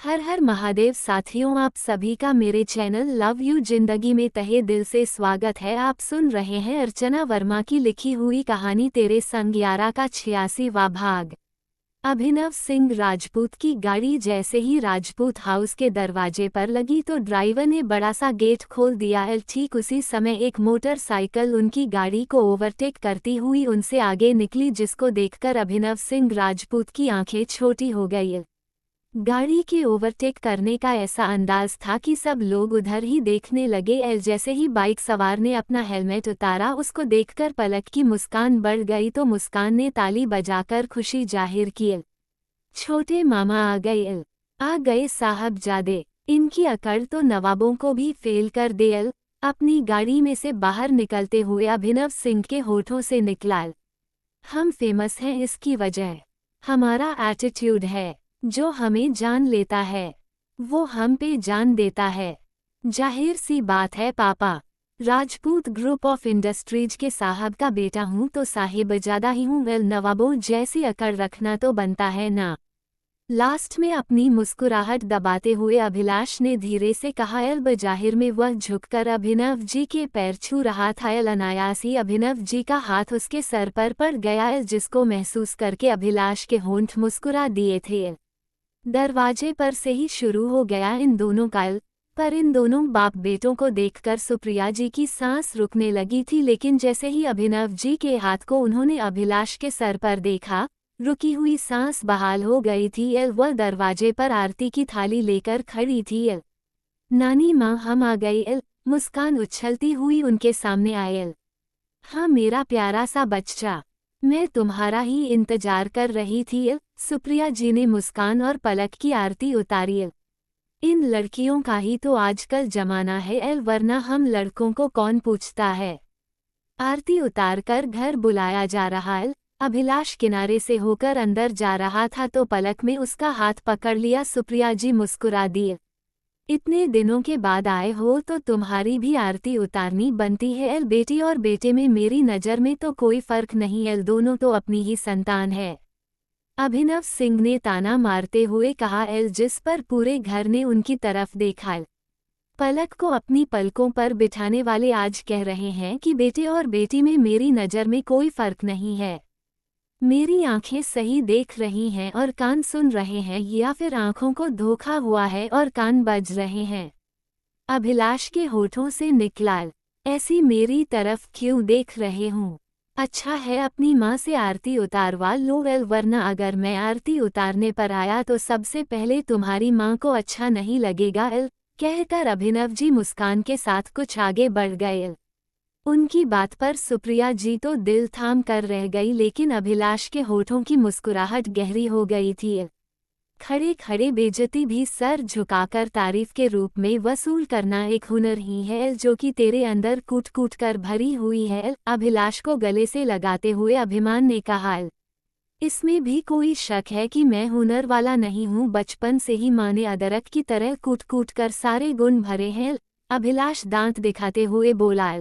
हर हर महादेव साथियों, आप सभी का मेरे चैनल लव यू जिंदगी में तहे दिल से स्वागत है। आप सुन रहे हैं अर्चना वर्मा की लिखी हुई कहानी तेरे संग 11 का 86वां भाग। अभिनव सिंह राजपूत की गाड़ी जैसे ही राजपूत हाउस के दरवाजे पर लगी तो ड्राइवर ने बड़ा सा गेट खोल दिया। ठीक उसी समय एक मोटरसाइकिल उनकी गाड़ी को ओवरटेक करती हुई उनसे आगे निकली, जिसको देखकर अभिनव सिंह राजपूत की आंखें छोटी हो गई। गाड़ी के ओवरटेक करने का ऐसा अंदाज था कि सब लोग उधर ही देखने लगे। जैसे ही बाइक सवार ने अपना हेलमेट उतारा, उसको देखकर पलक की मुस्कान बढ़ गई तो मुस्कान ने ताली बजाकर खुशी जाहिर की। छोटे मामा आ गए साहबजादे। इनकी अकड़ तो नवाबों को भी फेल कर दे। अपनी गाड़ी में से बाहर निकलते हुए अभिनव सिंह के होठों से निकला, हम फेमस हैं, इसकी वजह हमारा एटीट्यूड है। जो हमें जान लेता है वो हम पे जान देता है। जाहिर सी बात है पापा, राजपूत ग्रुप ऑफ इंडस्ट्रीज के साहब का बेटा हूँ तो साहिबजादा ही हूँ। नवाबों जैसी अकड़ रखना तो बनता है ना। लास्ट में अपनी मुस्कुराहट दबाते हुए अभिलाष ने धीरे से कहा। बजाहिर में वह झुककर अभिनव जी के पैर छू रहा था। अनायास ही अभिनव जी का हाथ उसके सर पर पड़ गया, जिसको महसूस करके अभिलाष के होंठ मुस्कुरा दिए थे। दरवाजे पर से ही शुरू हो गया इन दोनों का पर इन दोनों बाप बेटों को देखकर सुप्रिया जी की सांस रुकने लगी थी। लेकिन जैसे ही अभिनव जी के हाथ को उन्होंने अभिलाष के सर पर देखा, रुकी हुई सांस बहाल हो गई थी। वह दरवाजे पर आरती की थाली लेकर खड़ी थी। नानी माँ, हम आ गई। मुस्कान उछलती हुई उनके सामने आए। हाँ मेरा प्यारा सा बच्चा, मैं तुम्हारा ही इंतजार कर रही थी। सुप्रिया जी ने मुस्कान और पलक की आरती उतारी। इन लड़कियों का ही तो आजकल जमाना है, वरना हम लड़कों को कौन पूछता है। आरती उतारकर घर बुलाया जा रहा। अभिलाष किनारे से होकर अंदर जा रहा था तो पलक में उसका हाथ पकड़ लिया। सुप्रिया जी मुस्कुरा दी। इतने दिनों के बाद आए हो तो तुम्हारी भी आरती उतारनी बनती है। बेटी और बेटे में मेरी नज़र में तो कोई फर्क नहीं, दोनों तो अपनी ही संतान है। अभिनव सिंह ने ताना मारते हुए कहा। जिस पर पूरे घर ने उनकी तरफ देखा। पलक को अपनी पलकों पर बिठाने वाले आज कह रहे हैं कि बेटे और बेटी में मेरी नज़र में कोई फर्क नहीं है। मेरी आंखें सही देख रही हैं और कान सुन रहे हैं, या फिर आंखों को धोखा हुआ है और कान बज रहे हैं। अभिलाष के होठों से निकला, ऐसी मेरी तरफ क्यों देख रहे हूँ? अच्छा है अपनी माँ से आरती उतारवा लो, वरना अगर मैं आरती उतारने पर आया तो सबसे पहले तुम्हारी माँ को अच्छा नहीं लगेगा। कहकर अभिनव जी मुस्कान के साथ कुछ आगे बढ़ गए। उनकी बात पर सुप्रिया जी तो दिल थाम कर रह गई, लेकिन अभिलाष के होठों की मुस्कुराहट गहरी हो गई थी। खड़े खड़े बेइज्जती भी सर झुकाकर तारीफ के रूप में वसूल करना एक हुनर ही है, जो कि तेरे अंदर कूट कूट कर भरी हुई है। अभिलाष को गले से लगाते हुए अभिमान ने कहा। इसमें भी कोई शक है कि मैं हुनर वाला नहीं हूँ? बचपन से ही माँ ने अदरक की तरह कूट कूट कर सारे गुण भरे हैं। अभिलाष दांत दिखाते हुए बोला।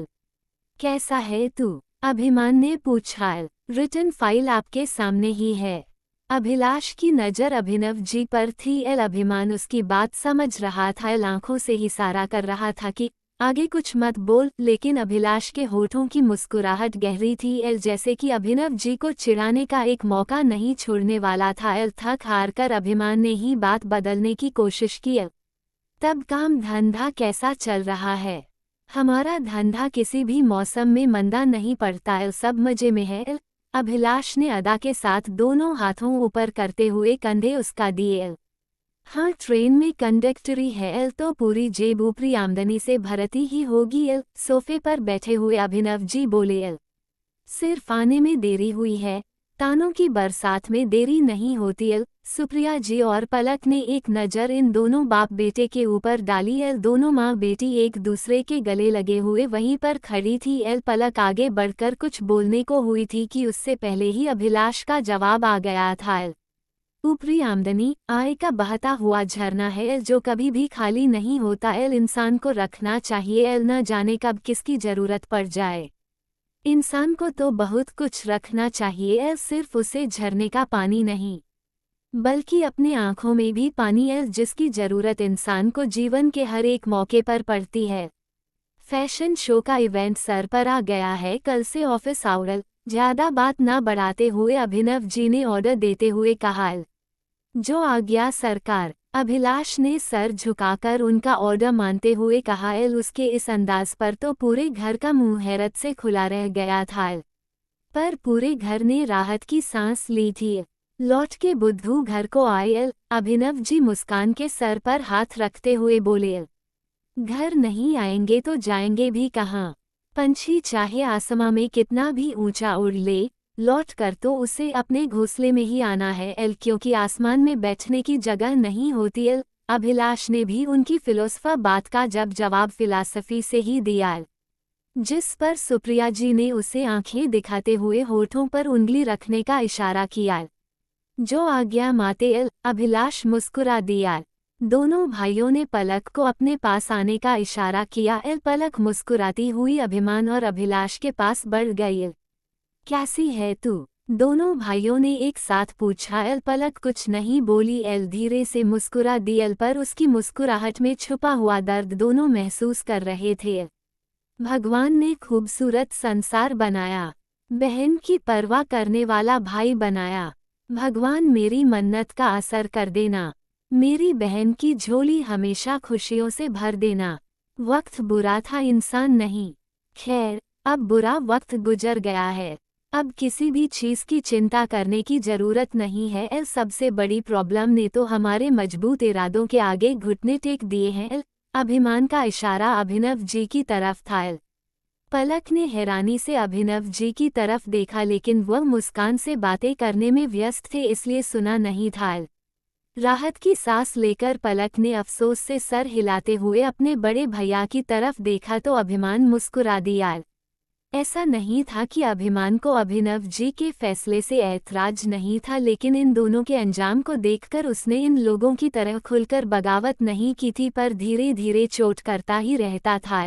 कैसा है तू? अभिमान ने पूछा। रिटन फाइल आपके सामने ही है। अभिलाष की नज़र अभिनव जी पर थी। अभिमान उसकी बात समझ रहा था, आंखों से इशारा कर रहा था कि आगे कुछ मत बोल, लेकिन अभिलाष के होठों की मुस्कुराहट गहरी थी, जैसे कि अभिनव जी को चिढ़ाने का एक मौका नहीं छोड़ने वाला था। थक हार कर अभिमान ने ही बात बदलने की कोशिश की। तब काम धंधा कैसा चल रहा है? हमारा धंधा किसी भी मौसम में मंदा नहीं पड़ता, सब मजे में है। अभिलाष ने अदा के साथ दोनों हाथों ऊपर करते हुए कंधे उसका दिए। हाँ ट्रेन में कंडक्टरी है तो पूरी जेब ऊपरी आमदनी से भरती ही होगी। सोफे पर बैठे हुए अभिनव जी बोले। सिर्फ आने में देरी हुई है, तानों की बरसात में देरी नहीं होती। सुप्रिया जी और पलक ने एक नज़र इन दोनों बाप बेटे के ऊपर डाली। दोनों माँ बेटी एक दूसरे के गले लगे हुए वहीं पर खड़ी थी। पलक आगे बढ़कर कुछ बोलने को हुई थी कि उससे पहले ही अभिलाष का जवाब आ गया था। ऊपरी आमदनी आय का बहता हुआ झरना है, जो कभी भी खाली नहीं होता। इंसान को रखना चाहिए, न जाने कब किसकी जरूरत पड़ जाए। इंसान को तो बहुत कुछ रखना चाहिए, सिर्फ उसे झरने का पानी नहीं। बल्कि अपने आंखों में भी पानी है, जिसकी जरूरत इंसान को जीवन के हर एक मौके पर पड़ती है। फैशन शो का इवेंट सर पर आ गया है, कल से ऑफिस आउरल। ज्यादा बात न बढ़ाते हुए अभिनव जी ने ऑर्डर देते हुए कहा, जो आ गया सरकार। अभिलाष ने सर झुकाकर उनका ऑर्डर मानते हुए कहा, उसके इस अंदाज पर तो पूरे घर का मुंह हैरत से खुला रह गया था। पर पूरे घर ने राहत की सांस ली थी। लौट के बुद्धू घर को आए। अभिनव जी मुस्कान के सर पर हाथ रखते हुए बोले, घर नहीं आएंगे तो जाएंगे भी कहाँ। पंछी चाहे आसमां में कितना भी ऊंचा उड़ ले, लौट कर तो उसे अपने घोंसले में ही आना है, क्योंकि आसमान में बैठने की जगह नहीं होती। अभिलाष ने भी उनकी फिलोसफा बात का जवाब फिलॉसफी से ही दिया, जिस पर सुप्रिया जी ने उसे आंखें दिखाते हुए होठों पर उंगली रखने का इशारा किया। जो आज्ञा माते। अभिलाष मुस्कुरा दिया। दोनों भाइयों ने पलक को अपने पास आने का इशारा किया। पलक मुस्कुराती हुई अभिमान और अभिलाष के पास बढ़ गई। कैसी है तू? दोनों भाइयों ने एक साथ पूछा। पलक कुछ नहीं बोली। धीरे से मुस्कुरा दी। पर उसकी मुस्कुराहट में छुपा हुआ दर्द दोनों महसूस कर रहे थे। भगवान ने खूबसूरत संसार बनाया, बहन की परवाह करने वाला भाई बनाया। भगवान मेरी मन्नत का असर कर देना, मेरी बहन की झोली हमेशा खुशियों से भर देना। वक्त बुरा था, इंसान नहीं। खैर, अब बुरा वक्त गुजर गया है। अब किसी भी चीज़ की चिंता करने की जरूरत नहीं है। सबसे बड़ी प्रॉब्लम ने तो हमारे मजबूत इरादों के आगे घुटने टेक दिए हैं। अभिमान का इशारा अभिनव जी की तरफ था। पलक ने हैरानी से अभिनव जी की तरफ देखा, लेकिन वह मुस्कान से बातें करने में व्यस्त थे, इसलिए सुना नहीं था। राहत की सांस लेकर पलक ने अफसोस से सर हिलाते हुए अपने बड़े भैया की तरफ देखा तो अभिमान मुस्कुरा दिया। ऐसा नहीं था कि अभिमान को अभिनव जी के फैसले से ऐतराज नहीं था, लेकिन इन दोनों के अंजाम को देखकर उसने इन लोगों की तरह खुलकर बगावत नहीं की थी, पर धीरे धीरे चोट करता ही रहता था।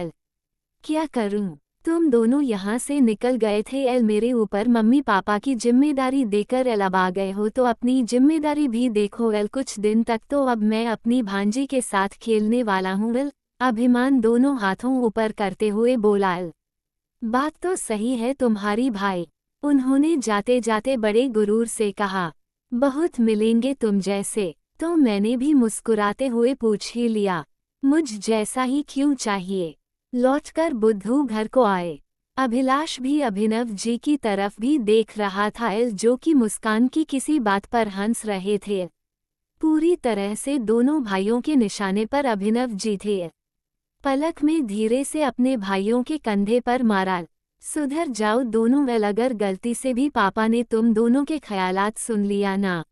क्या करूं? तुम दोनों यहाँ से निकल गए थे। मेरे ऊपर मम्मी पापा की जिम्मेदारी देकर अब आ गए हो तो अपनी जिम्मेदारी भी देखो। कुछ दिन तक तो अब मैं अपनी भांजी के साथ खेलने वाला हूँ। अभिमान दोनों हाथों ऊपर करते हुए बोला। बात तो सही है तुम्हारी भाई, उन्होंने जाते जाते बड़े गुरूर से कहा। बहुत मिलेंगे तुम जैसे, तो मैंने भी मुस्कुराते हुए पूछ ही लिया, मुझ जैसा ही क्यों चाहिए। लौटकर बुद्धू घर को आए। अभिलाष भी अभिनव जी की तरफ भी देख रहा था, जो कि मुस्कान की किसी बात पर हंस रहे थे। पूरी तरह से दोनों भाइयों के निशाने पर अभिनव जी थे। पलक में धीरे से अपने भाइयों के कंधे पर मारा। सुधर जाओ दोनों, अगर गलती से भी पापा ने तुम दोनों के ख्यालात सुन लिया ना,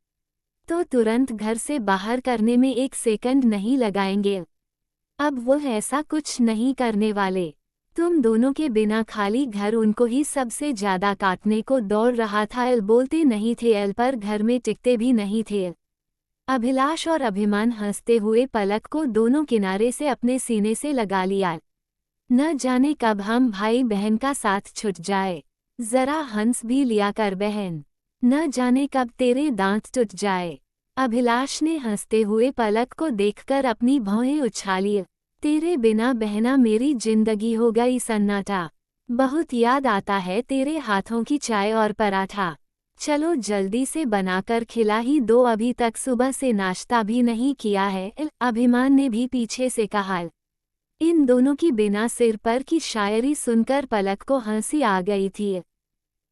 तो तुरंत घर से बाहर करने में एक सेकंड नहीं लगाएंगे। अब वो ऐसा कुछ नहीं करने वाले। तुम दोनों के बिना खाली घर उनको ही सबसे ज्यादा काटने को दौड़ रहा था। बोलते नहीं थे, पर घर में टिकते भी नहीं थे। अभिलाष और अभिमान हंसते हुए पलक को दोनों किनारे से अपने सीने से लगा लिया। न जाने कब हम भाई बहन का साथ छूट जाए। जरा हंस भी लिया कर बहन, न जाने कब तेरे दांत टूट जाए। अभिलाष ने हंसते हुए पलक को देखकर अपनी भौहें उछाली। तेरे बिना बहना मेरी जिंदगी हो गई सन्नाटा। बहुत याद आता है तेरे हाथों की चाय और पराठा। चलो जल्दी से बनाकर खिला ही दो, अभी तक सुबह से नाश्ता भी नहीं किया है। अभिमान ने भी पीछे से कहा। इन दोनों की बिना सिर पर की शायरी सुनकर पलक को हंसी आ गई थी।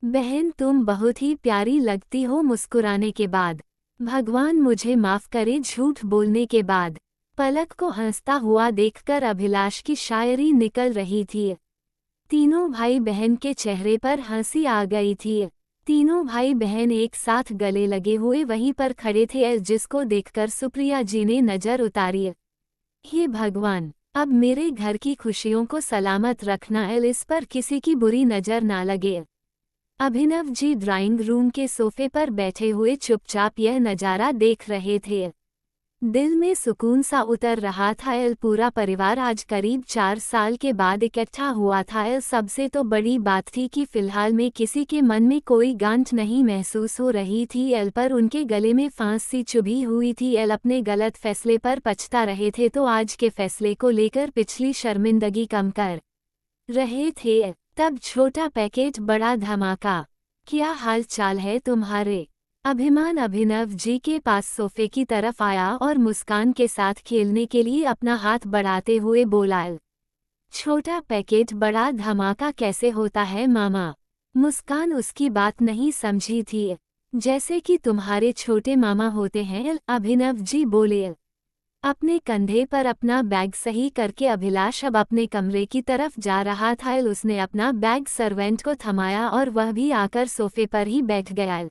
बहन तुम बहुत ही प्यारी लगती हो मुस्कुराने के बाद, भगवान मुझे माफ करे झूठ बोलने के बाद। पलक को हंसता हुआ देखकर अभिलाष की शायरी निकल रही थी। तीनों भाई बहन के चेहरे पर हंसी आ गई थी। तीनों भाई बहन एक साथ गले लगे हुए वहीं पर खड़े थे, जिसको देखकर सुप्रिया जी ने नजर उतारी। हे भगवान, अब मेरे घर की खुशियों को सलामत रखना, इस पर किसी की बुरी नजर ना लगे। अभिनव जी ड्राइंग रूम के सोफे पर बैठे हुए चुपचाप यह नज़ारा देख रहे थे। दिल में सुकून सा उतर रहा था। पूरा परिवार आज करीब 4 साल के बाद इकट्ठा हुआ था। सबसे तो बड़ी बात थी कि फिलहाल में किसी के मन में कोई गांठ नहीं महसूस हो रही थी। पर उनके गले में फांस सी चुभी हुई थी। अपने गलत फैसले पर पछता रहे थे, तो आज के फैसले को लेकर पिछली शर्मिंदगी कम कर रहे थे। तब छोटा पैकेट बड़ा धमाका। क्या हाल चाल है तुम्हारे? अभिमान अभिनव जी के पास सोफे की तरफ आया और मुस्कान के साथ खेलने के लिए अपना हाथ बढ़ाते हुए बोला। छोटा पैकेट बड़ा धमाका कैसे होता है मामा? मुस्कान उसकी बात नहीं समझी थी। जैसे कि तुम्हारे छोटे मामा होते हैं, अभिनव जी बोले। अपने कंधे पर अपना बैग सही करके अभिलाष अब अपने कमरे की तरफ जा रहा था। उसने अपना बैग सर्वेंट को थमाया और वह भी आकर सोफे पर ही बैठ गया।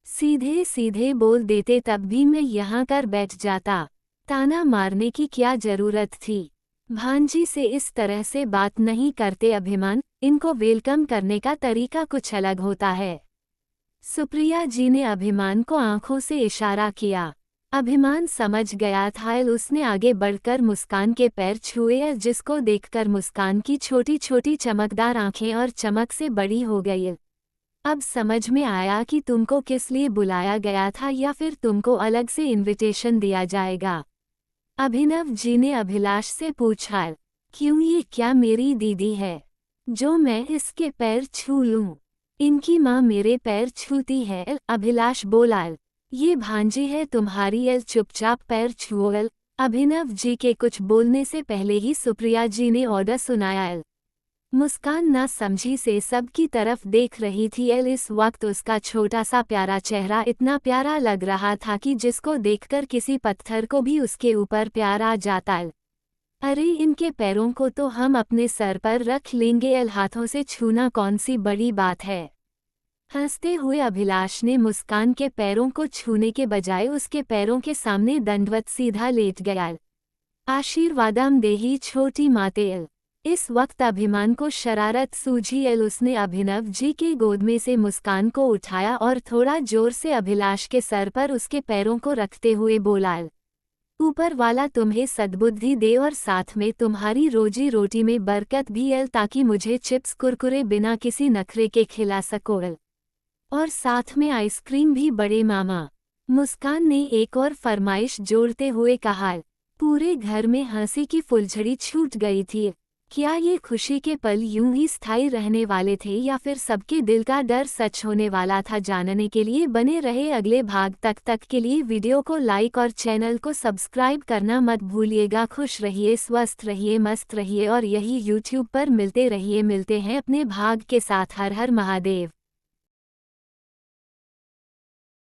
सीधे सीधे बोल देते, तब भी मैं यहाँ कर बैठ जाता। ताना मारने की क्या जरूरत थी? भांजी से इस तरह से बात नहीं करते अभिमान, इनको वेलकम करने का तरीका कुछ अलग होता है। सुप्रिया जी ने अभिमान को आंखों से इशारा किया। अभिमान समझ गया था। उसने आगे बढ़कर मुस्कान के पैर छुए, जिसको देखकर मुस्कान की छोटी छोटी चमकदार आंखें और चमक से बड़ी हो गई। अब समझ में आया कि तुमको किस लिए बुलाया गया था, या फिर तुमको अलग से इनविटेशन दिया जाएगा? अभिनव जी ने अभिलाष से पूछा। क्यों, ये क्या मेरी दीदी है जो मैं इसके पैर छू लूं? इनकी माँ मेरे पैर छूती है, अभिलाष बोला। ये भांजी है तुम्हारी, चुपचाप पैर छुओ। अभिनव जी के कुछ बोलने से पहले ही सुप्रिया जी ने ऑर्डर सुनाया। मुस्कान ना समझी से सबकी तरफ देख रही थी। इस वक्त उसका छोटा सा प्यारा चेहरा इतना प्यारा लग रहा था कि जिसको देखकर किसी पत्थर को भी उसके ऊपर प्यार आ जाता। अरे इनके पैरों को तो हम अपने सर पर रख लेंगे, हाथों से छूना कौन सी बड़ी बात है? हंसते हुए अभिलाष ने मुस्कान के पैरों को छूने के बजाय उसके पैरों के सामने दंडवत सीधा लेट गया। आशीर्वादम देही छोटी माते। इस वक्त अभिमान को शरारत सूझी। उसने अभिनव जी के गोद में से मुस्कान को उठाया और थोड़ा जोर से अभिलाष के सर पर उसके पैरों को रखते हुए बोला। ऊपर वाला तुम्हें सद्बुद्धि दे और साथ में तुम्हारी रोजी रोटी में बरकत भी, ताकि मुझे चिप्स कुरकुरे बिना किसी नखरे के खिला सको। और साथ में आइसक्रीम भी बड़े मामा। मुस्कान ने एक और फरमाइश जोड़ते हुए कहा। पूरे घर में हंसी की फुलझड़ी छूट गई थी। क्या ये खुशी के पल यूं ही स्थायी रहने वाले थे, या फिर सबके दिल का डर सच होने वाला था? जानने के लिए बने रहे अगले भाग तक के लिए वीडियो को लाइक और चैनल को सब्सक्राइब करना मत भूलिएगा। खुश रहिए, स्वस्थ रहिए, मस्त रहिए और यही यूट्यूब पर मिलते रहिए। मिलते हैं अपने भाग के साथ। हर हर महादेव।